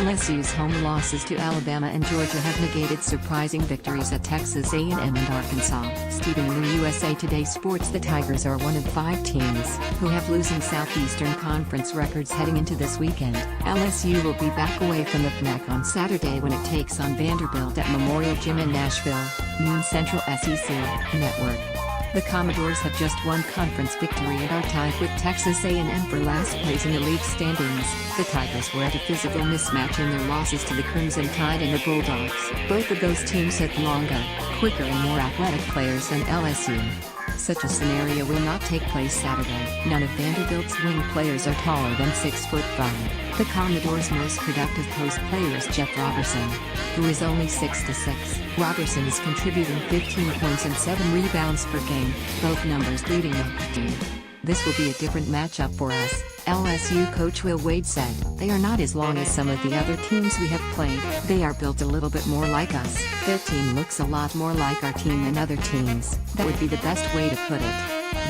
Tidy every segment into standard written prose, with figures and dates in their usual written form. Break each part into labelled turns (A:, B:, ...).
A: LSU's home losses to Alabama and Georgia have negated surprising victories at Texas A&M and Arkansas. Stephen Liu, USA Today Sports. The Tigers are one of 5 teams who have losing Southeastern Conference records heading into this weekend. LSU will be back away from the FNAC on Saturday when it takes on Vanderbilt at Memorial Gym in Nashville, noon Central. SEC Network. The Commodores have just one conference victory and are tied with Texas A&M for last place in the league standings. The Tigers were at a physical mismatch in their losses to the Crimson Tide and the Bulldogs. Both of those teams had longer, quicker and more athletic players than LSU. Such a scenario will not take place Saturday. None of Vanderbilt's wing players are taller than 6'5". The Commodores' most productive post player is Jeff Robertson, who is only 6'6". Robertson is contributing 15 points and 7 rebounds per game, both numbers leading the team. This will be a different matchup for us, LSU coach Will Wade said. They are not as long as some of the other teams we have played. They are built a little bit more like us. Their team looks a lot more like our team than other teams. That would be the best way to put it.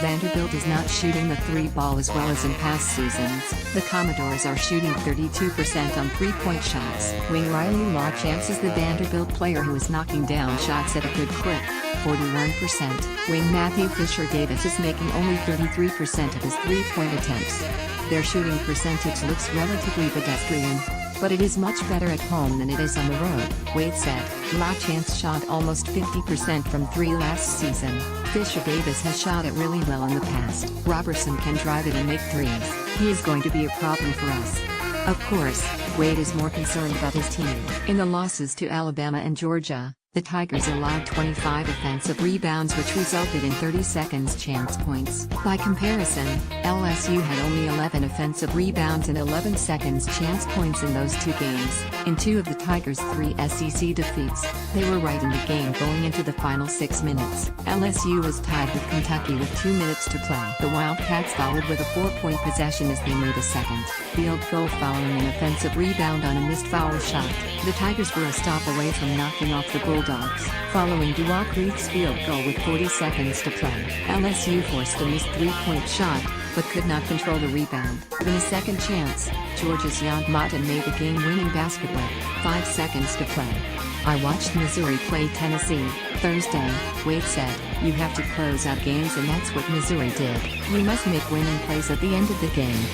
A: Vanderbilt is not shooting the 3-ball as well as in past seasons. The Commodores are shooting 32% on 3-point shots. Wing Riley LaChance is the Vanderbilt player who is knocking down shots at a good clip, 41%. Wing Matthew Fisher-Davis is making only 33% of his 3-point attempts. Their shooting percentage looks relatively pedestrian, but it is much better at home than it is on the road, Wade said. LaChance shot almost 50% from 3 last season. Fisher-Davis has shot it really well in the past. Robertson can drive it and make threes. He is going to be a problem for us. Of course, Wade is more concerned about his team. In the losses to Alabama and Georgia, the Tigers allowed 25 offensive rebounds, which resulted in 30 seconds chance points. By comparison, LSU had only 11 offensive rebounds and 11 seconds chance points in those 2 games. In 2 of the Tigers' 3 SEC defeats, they were right in the game going into the final 6 minutes. LSU was tied with Kentucky with 2 minutes to play. The Wildcats followed with a 4-point possession as they made a second field goal following an offensive rebound on a missed foul shot. The Tigers were a stop away from knocking off the Bulldogs, following Duak Reith's field goal with 40 seconds to play. LSU forced a missed 3-point shot, but could not control the rebound. In a second chance, Georgia's Jan Martin made the game-winning basket with 5 seconds to play. I watched Missouri play Tennessee Thursday, Wade said. You have to close out games, and that's what Missouri did. We must make winning plays at the end of the game.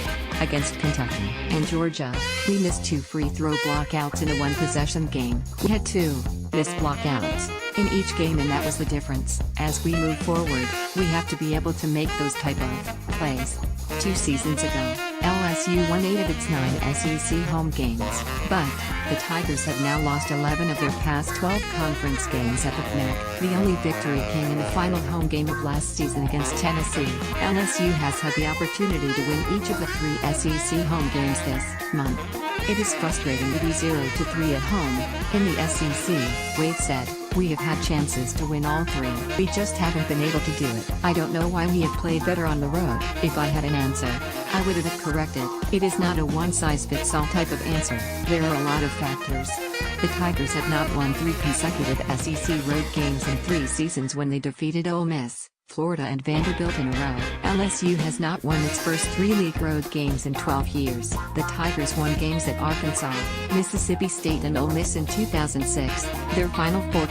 A: Against Kentucky and Georgia, we missed 2 free throw blockouts in a 1-possession game. We had 2 missed blockouts in each game, and that was the difference. As we move forward, we have to be able to make those type of plays. 2 seasons ago, LSU won 8 of its 9 SEC home games, but the Tigers have now lost 11 of their past 12 conference games at the FNAC. The only victory came in the final home game of last season against Tennessee. LSU has had the opportunity to win each of the 3 SEC home games this month. It is frustrating to be 0-3 at home in the SEC, Wade said. We have had chances to win all 3. We just haven't been able to do it. I don't know why we have played better on the road. If I had an answer, I would have corrected. It is not a one-size-fits-all type of answer. There are a lot of factors. The Tigers have not won 3 consecutive SEC road games in 3 seasons when they defeated Ole Miss, Florida and Vanderbilt in a row. LSU has not won its first 3 league road games in 12 years. The Tigers won games at Arkansas, Mississippi State and Ole Miss in 2006. Their final 4